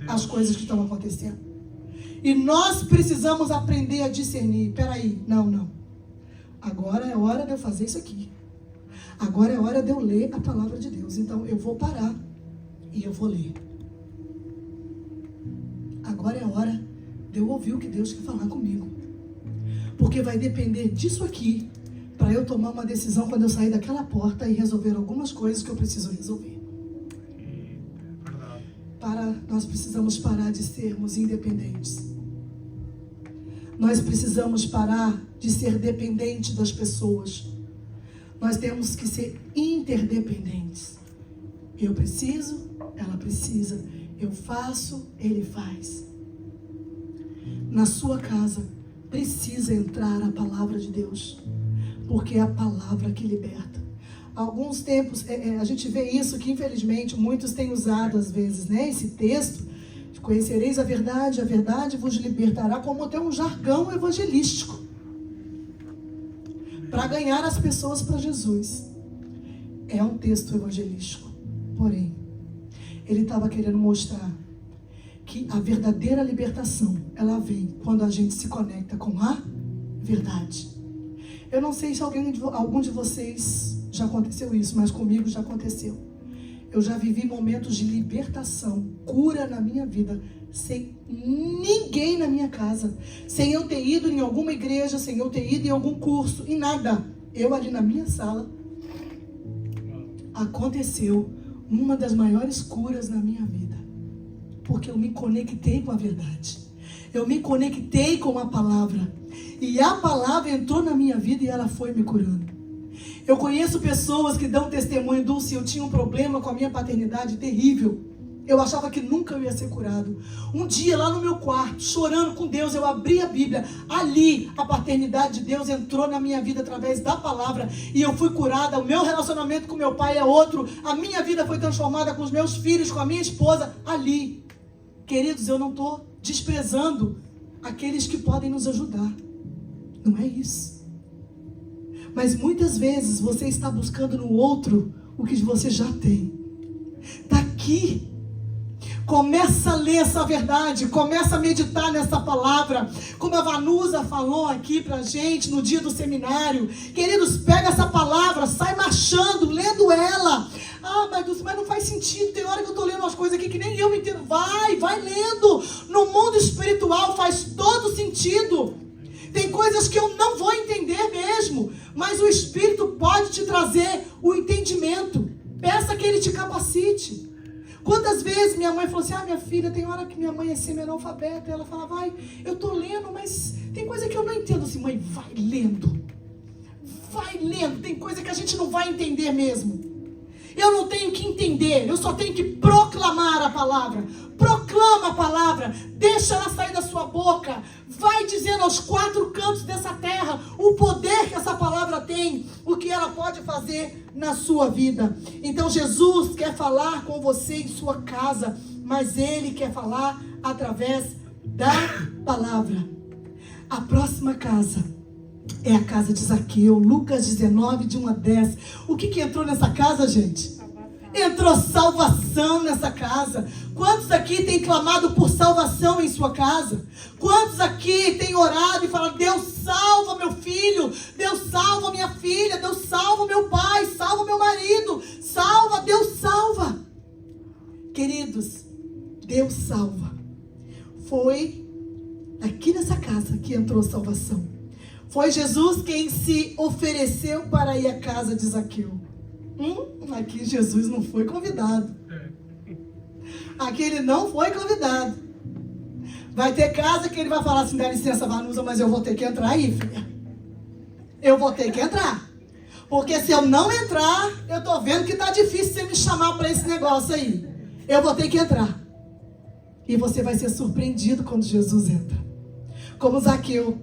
Speaker 1: as coisas que estão acontecendo. E nós precisamos aprender a discernir. Peraí, não. Agora é hora de eu fazer isso aqui. Agora é hora de eu ler a palavra de Deus. Então eu vou parar e eu vou ler. Agora é hora de eu ouvir o que Deus quer falar comigo. Porque vai depender disso aqui para eu tomar uma decisão quando eu sair daquela porta e resolver algumas coisas que eu preciso resolver. Nós precisamos parar de sermos independentes. Nós precisamos parar de ser dependentes das pessoas. Nós temos que ser interdependentes. Eu preciso, ela precisa. Eu faço, ele faz. Na sua casa precisa entrar a palavra de Deus, porque é a palavra que liberta. Há alguns tempos, a gente vê isso que infelizmente muitos têm usado às vezes, né? Esse texto, conhecereis a verdade vos libertará, como até um jargão evangelístico, para ganhar as pessoas para Jesus. É um texto evangelístico, porém, ele estava querendo mostrar que a verdadeira libertação, ela vem quando a gente se conecta com a verdade. Eu não sei se algum de vocês já aconteceu isso, mas comigo já aconteceu. Eu já vivi momentos de libertação, cura na minha vida, sem ninguém na minha casa, sem eu ter ido em alguma igreja, sem eu ter ido em algum curso, em nada. Eu ali na minha sala, aconteceu uma das maiores curas na minha vida, porque eu me conectei com a verdade. Eu me conectei com a palavra, e a palavra entrou na minha vida e ela foi me curando. Eu conheço pessoas que dão testemunho, Dulce, eu tinha um problema com a minha paternidade terrível. Eu achava que nunca eu ia ser curado. Um dia, lá no meu quarto, chorando com Deus, eu abri a Bíblia. Ali, a paternidade de Deus entrou na minha vida através da palavra. E eu fui curada. O meu relacionamento com meu pai é outro. A minha vida foi transformada com os meus filhos, com a minha esposa. Ali. Queridos, eu não estou desprezando aqueles que podem nos ajudar. Não é isso. Mas muitas vezes você está buscando no outro o que você já tem. Está aqui. Começa a ler essa verdade, começa a meditar nessa palavra, como a Vanusa falou aqui pra gente no dia do seminário. Queridos, pega essa palavra, sai marchando, lendo ela. Mas não faz sentido, tem hora que eu tô lendo umas coisas aqui que nem eu me entendo. Vai lendo. No mundo espiritual faz todo sentido. Tem coisas que eu não vou entender mesmo, mas o Espírito pode te trazer o entendimento. Peça que Ele te capacite. Quantas vezes minha mãe falou assim, minha filha, tem hora que minha mãe é semi-analfabeta, ela fala, eu tô lendo, mas tem coisa que eu não entendo. Assim, mãe, vai lendo, tem coisa que a gente não vai entender mesmo. Eu não tenho que entender, eu só tenho que proclamar a palavra. Proclama a palavra, deixa ela sair da sua boca, vai dizendo aos quatro cantos dessa terra o poder que essa palavra tem, o que que ela pode fazer na sua vida. Então Jesus quer falar com você em sua casa, mas Ele quer falar através da palavra. A próxima casa é a casa de Zaqueu, Lucas 19, de 1 a 10. O que entrou nessa casa, gente? Entrou salvação nessa casa. Quantos aqui têm clamado por salvação em sua casa? Quantos aqui têm orado e falado: Deus salva meu filho, Deus salva minha filha, Deus salva meu pai, salva meu marido, salva, Deus salva. Queridos, Deus salva. Foi aqui nessa casa que entrou salvação. Foi Jesus quem se ofereceu para ir à casa de Zaqueu. Aqui Jesus não foi convidado. Aqui ele não foi convidado. Vai ter casa que ele vai falar assim: dá licença, Vanusa, mas eu vou ter que entrar aí, filha. Eu vou ter que entrar. Porque se eu não entrar, eu tô vendo que tá difícil você me chamar para esse negócio aí. Eu vou ter que entrar. E você vai ser surpreendido quando Jesus entra. Como Zaqueu.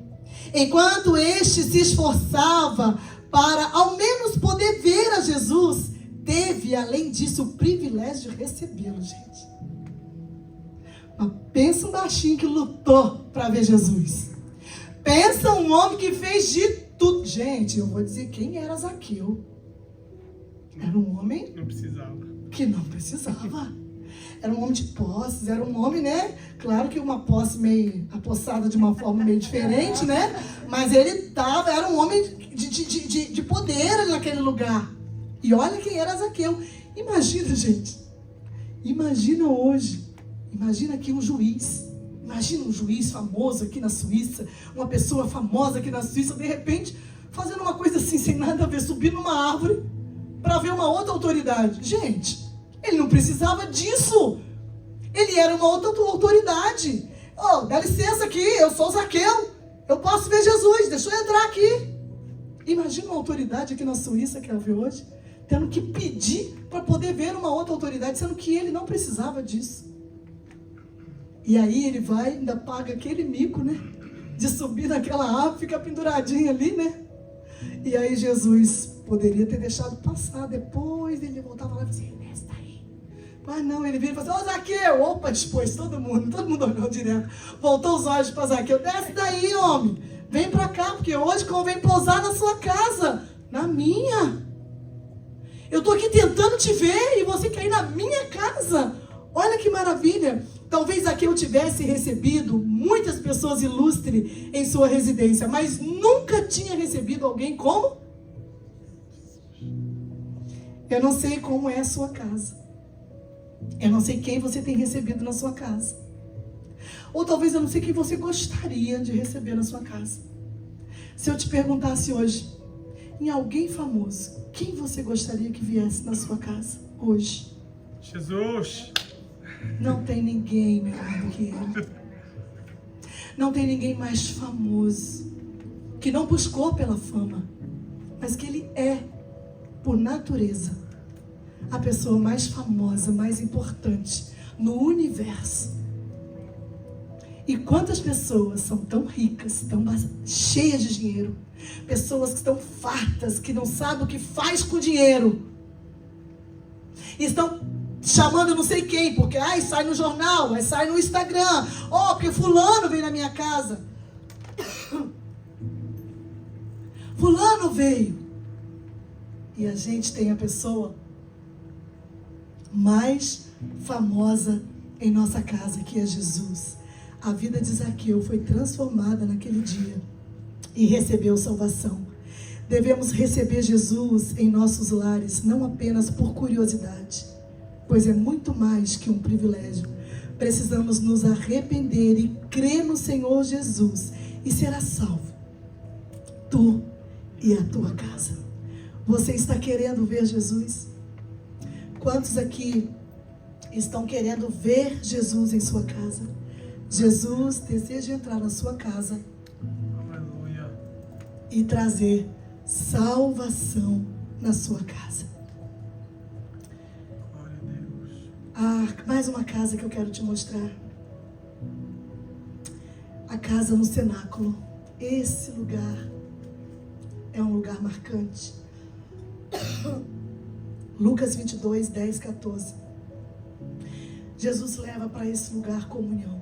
Speaker 1: Enquanto este se esforçava para ao menos poder ver a Jesus, teve, além disso, o privilégio de recebê-lo, gente. Mas pensa um baixinho que lutou para ver Jesus. Pensa um homem que fez de tudo. Gente, eu vou dizer quem era Zaqueu. Era um homem que não precisava. Era um homem de posses, era um homem, né? Claro que uma posse meio apossada de uma forma meio diferente, né? Mas ele era um homem de poder naquele lugar. E olha quem era Zaqueu. Imagina, gente. Imagina hoje. Imagina aqui um juiz. Imagina um juiz famoso aqui na Suíça. Uma pessoa famosa aqui na Suíça, de repente, fazendo uma coisa assim, sem nada a ver, subindo numa árvore para ver uma outra autoridade. Gente, ele não precisava disso. Ele era uma outra autoridade. Oh, dá licença aqui, eu sou Zaqueu. Eu posso ver Jesus, deixa eu entrar aqui. Imagina uma autoridade aqui na Suíça que ela vê hoje, tendo que pedir para poder ver uma outra autoridade, sendo que ele não precisava disso. E aí ele vai, ainda paga aquele mico, né? De subir naquela árvore, ficar penduradinho ali, né? E aí Jesus poderia ter deixado passar. Depois ele voltava lá e dizia: desce daí. Mas não, ele vira e fala assim: ô Zaqueu! Opa, dispôs todo mundo olhou direto. Voltou os olhos para Zaqueu: desce daí, homem. Vem para cá, porque hoje convém pousar na sua casa. Na minha. Eu estou aqui tentando te ver e você quer ir na minha casa. Olha que maravilha. Talvez Zaqueu tivesse recebido muitas pessoas ilustres em sua residência, mas nunca tinha recebido alguém como? Eu não sei como é a sua casa. Eu não sei quem você tem recebido na sua casa. Ou talvez eu não sei quem você gostaria de receber na sua casa. Se eu te perguntasse hoje, em alguém famoso, quem você gostaria que viesse na sua casa hoje?
Speaker 3: Jesus!
Speaker 1: Não tem ninguém melhor do que ele. Não tem ninguém mais famoso, que não buscou pela fama, mas que ele é, por natureza, a pessoa mais famosa, mais importante no universo. E quantas pessoas são tão ricas, tão cheias de dinheiro, pessoas que estão fartas, que não sabem o que faz com o dinheiro, e estão chamando não sei quem, porque sai no jornal, sai no Instagram, porque fulano veio na minha casa, fulano veio, e a gente tem a pessoa mais famosa em nossa casa, que é Jesus. A vida de Zaqueu foi transformada naquele dia e recebeu salvação. Devemos receber Jesus em nossos lares, não apenas por curiosidade, pois é muito mais que um privilégio. Precisamos nos arrepender e crer no Senhor Jesus e será salvo, tu e a tua casa. Você está querendo ver Jesus? Quantos aqui estão querendo ver Jesus em sua casa? Jesus deseja entrar na sua casa.
Speaker 3: Aleluia.
Speaker 1: E trazer salvação na sua casa.
Speaker 3: Glória a Deus.
Speaker 1: Mais uma casa que eu quero te mostrar. A casa no cenáculo. Esse lugar é um lugar marcante. Lucas 22, 10, 14. Jesus leva para esse lugar comunhão.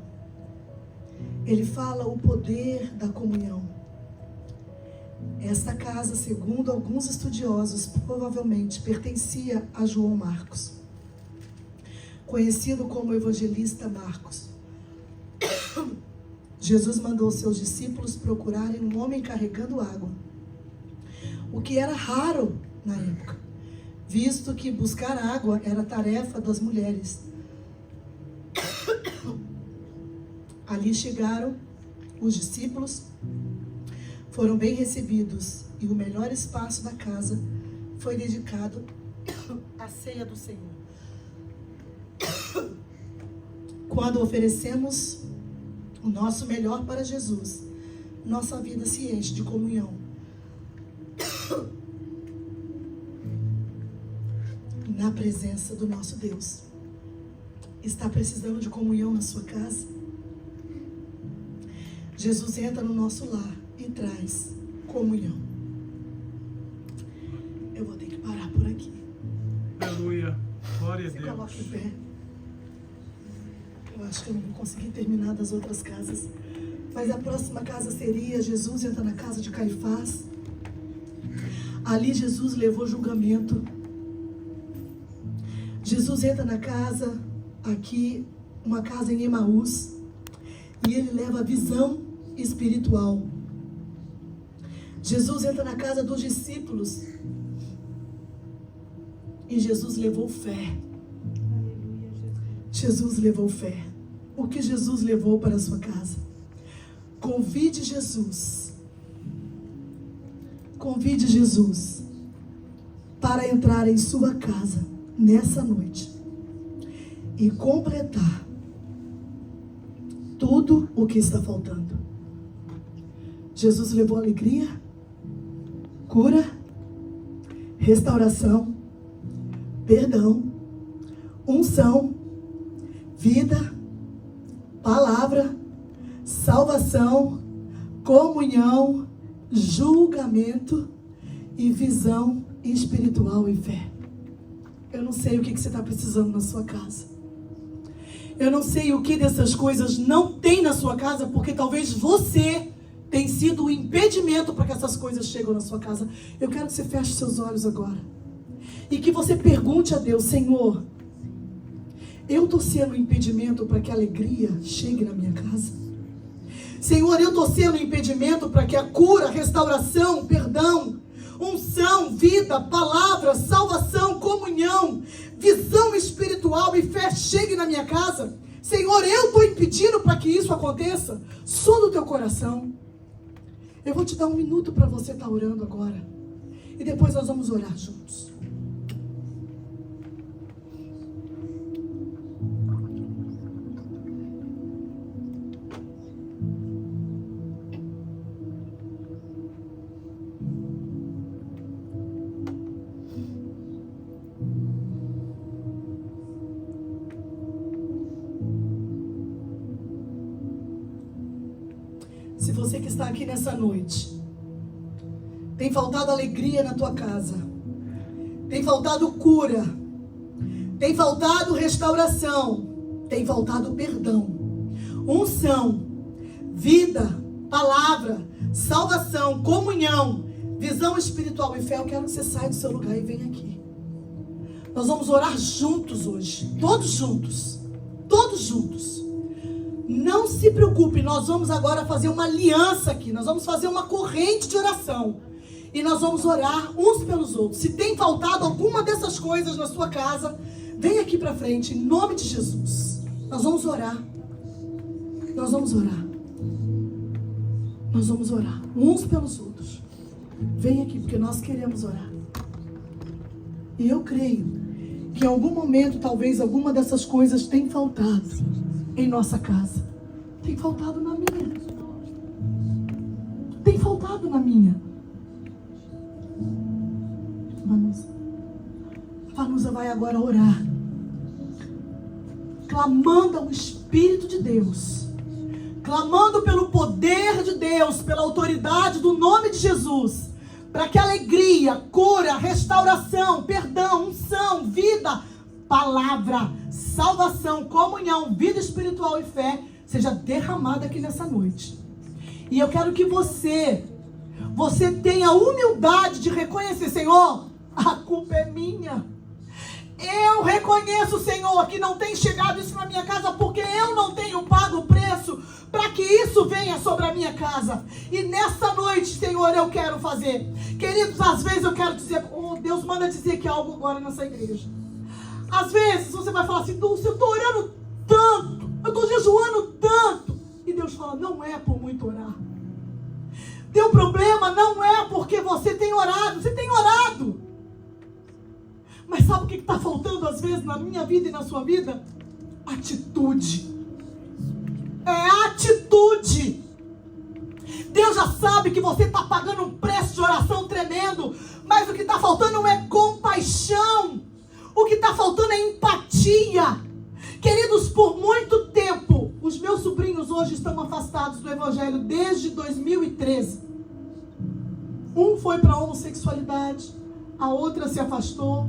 Speaker 1: Ele fala o poder da comunhão. Esta casa, segundo alguns estudiosos, provavelmente pertencia a João Marcos, conhecido como evangelista Marcos. Jesus mandou seus discípulos procurarem um homem carregando água, o que era raro na época, visto que buscar água era tarefa das mulheres. Ali chegaram os discípulos, foram bem recebidos, e o melhor espaço da casa foi dedicado à ceia do Senhor. Quando oferecemos o nosso melhor para Jesus, nossa vida se enche de comunhão. Na presença do nosso Deus. Está precisando de comunhão na sua casa? Jesus entra no nosso lar e traz comunhão. Eu vou ter que parar por aqui.
Speaker 3: Aleluia. Glória a
Speaker 1: Você
Speaker 3: Deus.
Speaker 1: coloca em pé. Eu acho que eu não vou conseguir terminar das outras casas. Mas a próxima casa seria: Jesus entra na casa de Caifás. Ali Jesus levou julgamento. Jesus entra na casa, aqui, uma casa em Emaús, e ele leva a visão espiritual. Jesus entra na casa dos discípulos, e Jesus levou fé. Jesus levou fé. O que Jesus levou para a sua casa? Convide Jesus. Convide Jesus para entrar em sua casa nessa noite e completar tudo o que está faltando. Jesus levou alegria, cura, restauração, perdão, unção, vida, palavra, salvação, comunhão, julgamento e visão espiritual e fé. Eu não sei o que você está precisando na sua casa. Eu não sei o que dessas coisas não tem na sua casa, porque talvez você tenha sido o impedimento para que essas coisas cheguem na sua casa. Eu quero que você feche seus olhos agora e que você pergunte a Deus: Senhor, eu estou sendo um impedimento para que a alegria chegue na minha casa? Senhor, eu estou sendo um impedimento para que a cura, restauração, perdão, unção, vida, palavra, salvação, comunhão, visão espiritual e fé chegue na minha casa? Senhor, eu estou impedindo para que isso aconteça? Sonda o teu coração. Eu vou te dar 1 minuto para você estar orando agora. E depois nós vamos orar juntos. Se você que está aqui nessa noite, tem faltado alegria na tua casa, tem faltado cura, tem faltado restauração, tem faltado perdão, unção, vida, palavra, salvação, comunhão, visão espiritual e fé, eu quero que você saia do seu lugar e venha aqui. Nós vamos orar juntos hoje, todos juntos, todos juntos. Não se preocupe, nós vamos agora fazer uma aliança aqui, nós vamos fazer uma corrente de oração. E nós vamos orar uns pelos outros. Se tem faltado alguma dessas coisas na sua casa, vem aqui para frente, em nome de Jesus. Nós vamos orar. Nós vamos orar. Nós vamos orar uns pelos outros. Vem aqui, porque nós queremos orar. E eu creio que em algum momento, talvez alguma dessas coisas tenha faltado em nossa casa. Tem faltado na minha. Tem faltado na minha. Vanusa vai agora orar, clamando ao Espírito de Deus, clamando pelo poder de Deus, pela autoridade do nome de Jesus, para que alegria, cura, restauração, perdão, unção, vida, palavra, salvação, comunhão, vida espiritual e fé seja derramada aqui nessa noite. E eu quero que você tenha a humildade de reconhecer, Senhor, a culpa é minha. Eu reconheço, Senhor, que não tem chegado isso na minha casa porque eu não tenho pago o preço para que isso venha sobre a minha casa. E nessa noite, Senhor, eu quero fazer. Queridos, às vezes eu quero dizer, Deus manda dizer que algo agora nessa igreja. Às vezes você vai falar assim, Dulce, eu estou orando tanto, eu estou jejuando tanto. E Deus fala, não é por muito orar. Teu problema não é porque você tem orado, você tem orado. Mas sabe o que está faltando às vezes na minha vida e na sua vida? Atitude. É atitude. Deus já sabe que você está pagando um preço de oração tremendo, mas o que está faltando não é compaixão. O que está faltando é empatia. Queridos, por muito tempo, os meus sobrinhos hoje estão afastados do Evangelho desde 2013. Um foi para a homossexualidade, a outra se afastou.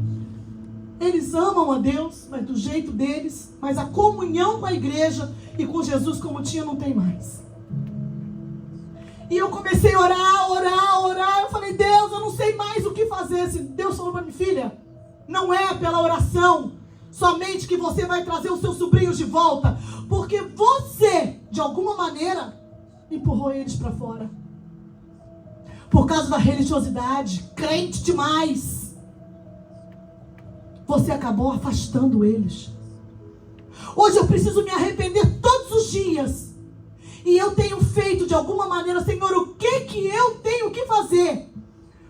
Speaker 1: Eles amam a Deus, mas do jeito deles, mas a comunhão com a igreja e com Jesus como tinha não tem mais. E eu comecei a orar. Eu falei, Deus, eu não sei mais o que fazer. Deus falou para mim, filha, não é pela oração somente que você vai trazer os seus sobrinhos de volta, porque você, de alguma maneira, empurrou eles para fora. Por causa da religiosidade, crente demais. Você acabou afastando eles. Hoje eu preciso me arrepender todos os dias. E eu tenho feito de alguma maneira, Senhor, o que eu tenho que fazer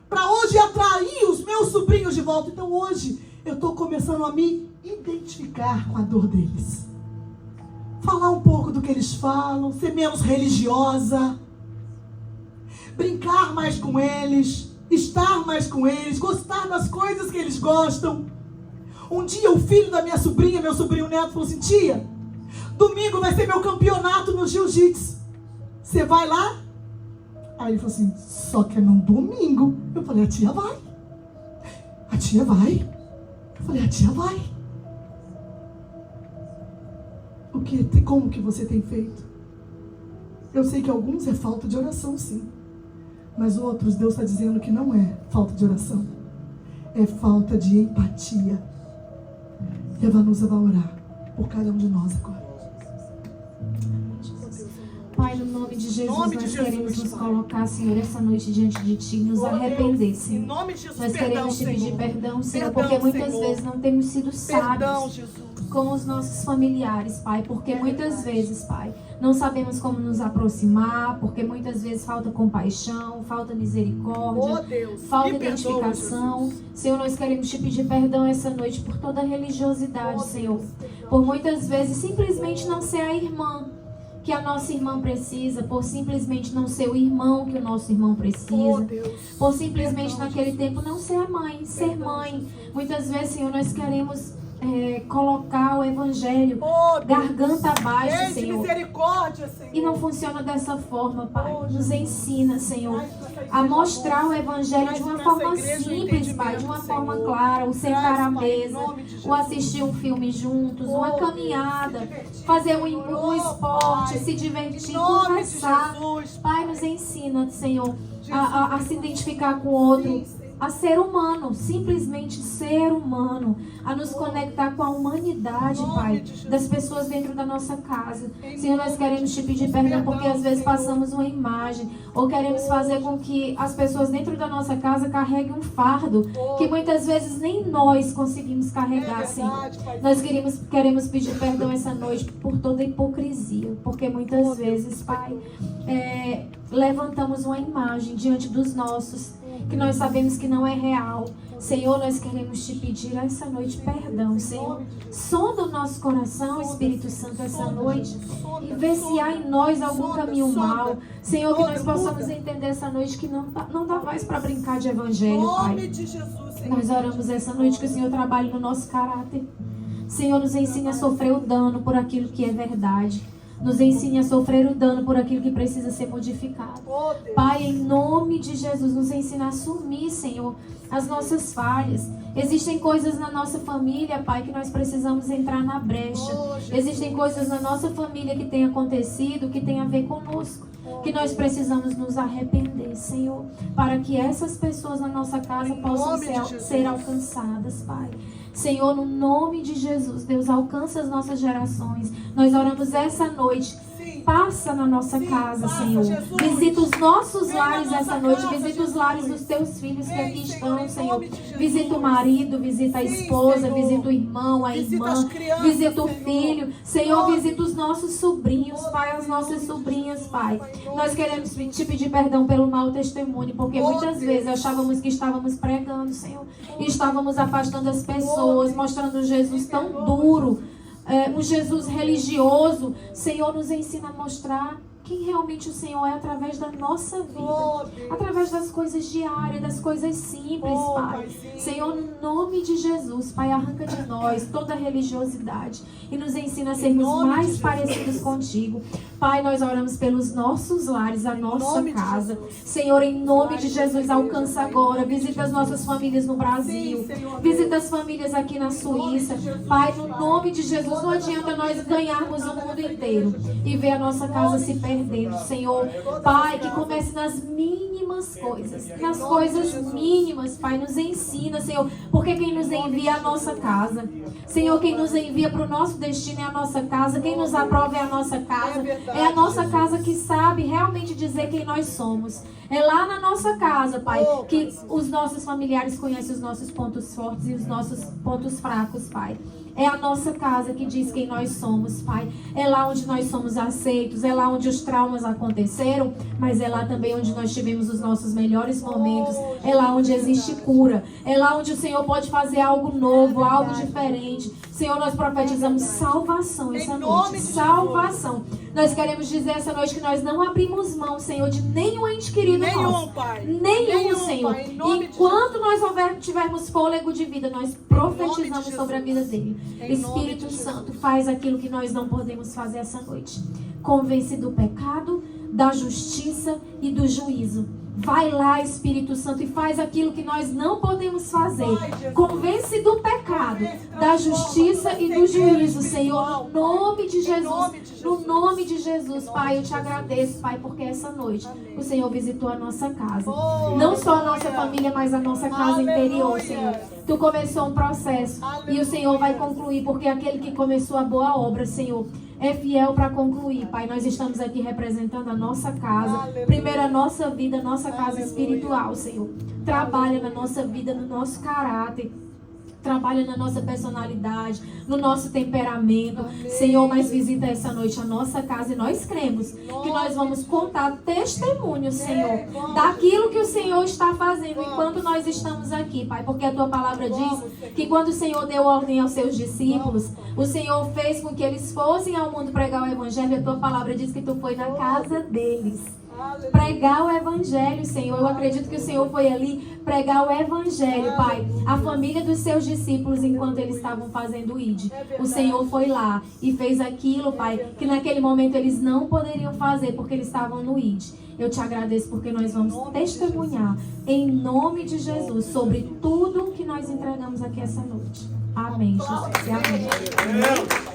Speaker 1: para hoje atrair os meus sobrinhos de volta. Então hoje eu estou começando a me identificar com a dor deles. Falar um pouco do que eles falam, ser menos religiosa. Brincar mais com eles, estar mais com eles, gostar das coisas que eles gostam. Um dia o filho da minha sobrinha, meu sobrinho neto, falou assim, tia, domingo vai ser meu campeonato no jiu-jitsu. Você vai lá? Aí ele falou assim, só que é num domingo. Eu falei, a tia vai. A tia vai. Eu falei, a tia vai. Como que você tem feito? Eu sei que alguns é falta de oração, sim. Mas outros, Deus está dizendo que não é falta de oração. É falta de empatia. E a Vanusa vai orar por cada um de nós agora.
Speaker 2: Pai, no nome de Jesus, nós queremos nos colocar, Senhor, essa noite diante de Ti, nos arrepender, Senhor.
Speaker 1: Em nome de Jesus,
Speaker 2: nós queremos Te pedir perdão, Senhor, porque muitas vezes não temos sido sábios com os nossos familiares, Pai, porque muitas vezes, Pai, não sabemos como nos aproximar, porque muitas vezes falta compaixão, falta misericórdia, falta identificação. Senhor, nós queremos Te pedir perdão essa noite por toda a religiosidade, Senhor, por muitas vezes simplesmente não ser a irmã que a nossa irmã precisa, por simplesmente não ser o irmão que o nosso irmão precisa, por simplesmente naquele tempo não ser a mãe, ser mãe. Muitas vezes, Senhor, nós queremos colocar o evangelho garganta abaixo, Senhor.
Speaker 1: Misericórdia, Senhor.
Speaker 2: E não funciona dessa forma, Pai. Nos ensina, Senhor, a mostrar o evangelho de uma forma simples, Pai, de uma forma clara, o sentar à mesa, o assistir um filme juntos, uma caminhada, fazer um esporte, se divertir, conversar. Pai, nos ensina, Senhor, a se identificar com o outro, a ser humano, simplesmente ser humano, a nos conectar com a humanidade, Pai, das pessoas dentro da nossa casa. Senhor, nós queremos Te pedir perdão porque às vezes passamos uma imagem ou queremos fazer com que as pessoas dentro da nossa casa carreguem um fardo que muitas vezes nem nós conseguimos carregar, Senhor. Nós queremos pedir perdão essa noite por toda a hipocrisia, porque muitas vezes, Pai, levantamos uma imagem diante dos nossos que nós sabemos que não é real. Senhor, nós queremos Te pedir essa noite perdão, Senhor. Sonda o nosso coração, Espírito Santo, essa noite, e vê se há em nós algum caminho mal. Senhor, que nós possamos entender essa noite que não dá mais para brincar de evangelho, Pai. Nós oramos essa noite que o Senhor trabalhe no nosso caráter. Senhor, nos ensine a sofrer o dano por aquilo que é verdade. Nos ensine a sofrer o dano por aquilo que precisa ser modificado. Pai, em nome de Jesus, nos ensina a assumir, Senhor, as nossas falhas. Existem coisas na nossa família, Pai, que nós precisamos entrar na brecha. Existem coisas na nossa família que tem acontecido, que tem a ver conosco, que nós precisamos nos arrepender, Senhor, para que essas pessoas na nossa casa possam ser alcançadas, Pai. Senhor, no nome de Jesus, Deus, alcança as nossas gerações. Nós oramos essa noite. Passa na nossa casa, Senhor. Visita os nossos lares essa noite. Visita os lares dos teus filhos que aqui estão, Senhor. Visita o marido, visita a esposa, visita o irmão, a irmã. Visita o filho. Senhor, visita os nossos sobrinhos, Pai, as nossas sobrinhas, Pai. Nós queremos te pedir perdão pelo mau testemunho, porque muitas vezes achávamos que estávamos pregando, Senhor, e estávamos afastando as pessoas, mostrando um Jesus tão duro, um Jesus religioso. Senhor, nos ensina a mostrar quem realmente o Senhor é através da nossa vida, através das coisas diárias, das coisas simples, Pai. Senhor, no nome de Jesus, Pai, arranca de nós toda a religiosidade e nos ensina a sermos mais parecidos contigo. Pai, nós oramos pelos nossos lares, a nossa casa. Senhor, em nome de Jesus, alcança agora, visita as nossas famílias no Brasil, visita as famílias aqui na Suíça. Pai, no nome de Jesus, não adianta nós ganharmos o mundo inteiro e ver a nossa casa se perdendo, Senhor. Pai, que comece nas mínimas coisas, nas coisas mínimas, Pai, nos ensina, Senhor, porque quem nos envia é a nossa casa. Senhor, quem nos envia para o nosso destino é a nossa casa, quem nos aprova é a nossa casa, é a nossa casa que sabe realmente dizer quem nós somos. É lá na nossa casa, Pai, que os nossos familiares conhecem os nossos pontos fortes e os nossos pontos fracos, Pai. É a nossa casa que diz quem nós somos, Pai. É lá onde nós somos aceitos, é lá onde os traumas aconteceram, mas é lá também onde nós tivemos os nossos melhores momentos. É lá onde existe cura. É lá onde o Senhor pode fazer algo novo, algo diferente. Senhor, nós profetizamos salvação essa noite. Salvação. Nós queremos dizer essa noite que nós não abrimos mão, Senhor, de nenhum ente querido nosso. Nenhum, Senhor. Enquanto nós tivermos fôlego de vida, nós profetizamos sobre a vida dele. Espírito Santo, faz aquilo que nós não podemos fazer essa noite. Convence do pecado, da justiça e do juízo. Vai lá, Espírito Santo, e faz aquilo que nós não podemos fazer. Convence do pecado, da justiça e do juízo, Senhor, no nome de Jesus. No nome de Jesus, Pai, eu te agradeço, Pai, porque essa noite o Senhor visitou a nossa casa. Não só a nossa família, mas a nossa casa interior, Senhor. Tu começou um processo e o Senhor vai concluir, porque aquele que começou a boa obra, Senhor, é fiel para concluir, Pai. Nós estamos aqui representando a nossa casa. Primeiro a nossa vida, a nossa casa espiritual, Senhor. Trabalha na nossa vida, no nosso caráter. Trabalha na nossa personalidade, no nosso temperamento. Senhor, mas visita essa noite a nossa casa e nós cremos que nós vamos contar testemunhos, Senhor, daquilo que o Senhor está fazendo enquanto nós estamos aqui, Pai. Porque a Tua palavra diz que quando o Senhor deu ordem aos seus discípulos, o Senhor fez com que eles fossem ao mundo pregar o Evangelho. A Tua palavra diz que Tu foi na casa deles pregar o Evangelho, Senhor. Eu acredito que o Senhor foi ali pregar o Evangelho, Pai. A família dos seus discípulos, enquanto eles estavam fazendo o ID. O Senhor foi lá e fez aquilo, Pai, que naquele momento eles não poderiam fazer porque eles estavam no ID. Eu te agradeço porque nós vamos testemunhar em nome de Jesus sobre tudo que nós entregamos aqui essa noite. Amém, Jesus. Amém.